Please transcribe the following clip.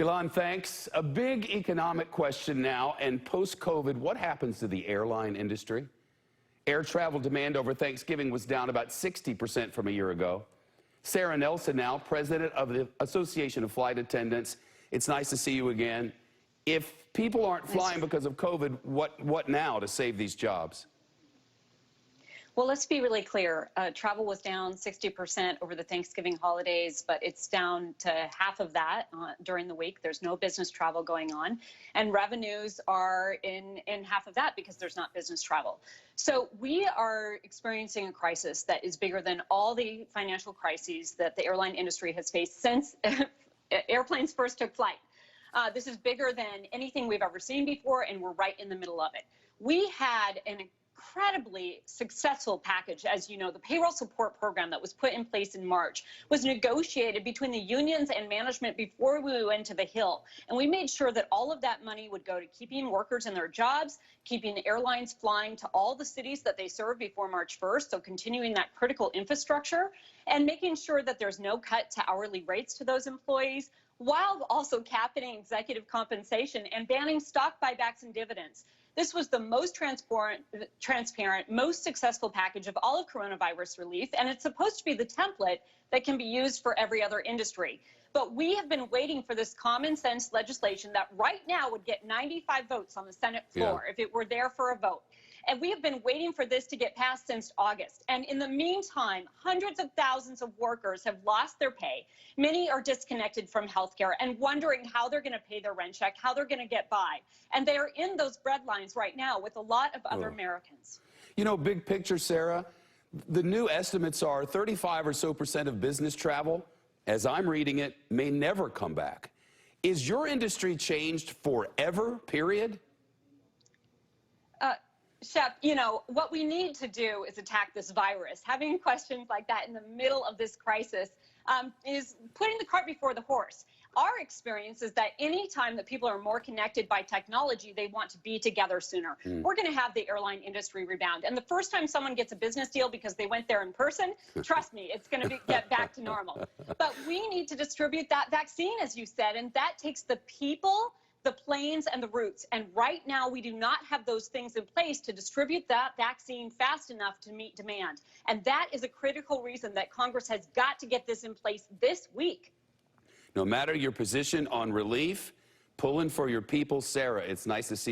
Elon, thanks. A big economic question now, and post-COVID, what happens to the airline industry? Air travel demand over Thanksgiving was down about 60% from a year ago. Sarah Nelson now, president of the Association of Flight Attendants. It's nice to see you again. If people aren't flying because of COVID, what now to save these jobs? Well, let's be really clear. Travel was down 60% over the Thanksgiving holidays, but it's down to half of that during the week. There's no business travel going on. And revenues are in half of that because there's not business travel. So we are experiencing a crisis that is bigger than all the financial crises that the airline industry has faced since airplanes first took flight. This is bigger than anything we've ever seen before, and we're right in the middle of it. We had an incredibly successful package. As you know, the payroll support program that was put in place in March was negotiated between the unions and management before we went to the Hill. And we made sure that all of that money would go to keeping workers in their jobs, keeping the airlines flying to all the cities that they serve before March 1st, so continuing that critical infrastructure, and making sure that there's no cut to hourly rates to those employees, while also capping executive compensation and banning stock buybacks and dividends. This was the most transparent, most successful package of all of coronavirus relief, and it's supposed to be the template that can be used for every other industry. But we have been waiting for this common sense legislation that right now would get 95 votes on the Senate floor if it were there for a vote. And we have been waiting for this to get passed since August. And in the meantime, hundreds of thousands of workers have lost their pay. Many are disconnected from health care and wondering how they're going to pay their rent check, how they're going to get by. And they are in those breadlines right now with a lot of other Americans. You know, big picture, Sarah, the new estimates are 35% or so of business travel, as I'm reading it, may never come back. Is your industry changed forever, period? Shep, you know, what we need to do is attack this virus. Having questions like that in the middle of this crisis is putting the cart before the horse. Our experience is that any time that people are more connected by technology, they want to be together sooner. We're going to have the airline industry rebound. And the first time someone gets a business deal because they went there in person, trust me, it's going to get back to normal. But we need to distribute that vaccine, as you said, and that takes the people, the planes, and the routes. And right now, we do not have those things in place to distribute that vaccine fast enough to meet demand. And that is a critical reason that Congress has got to get this in place this week. No matter your position on relief, pulling for your people, Sarah, it's nice to see you.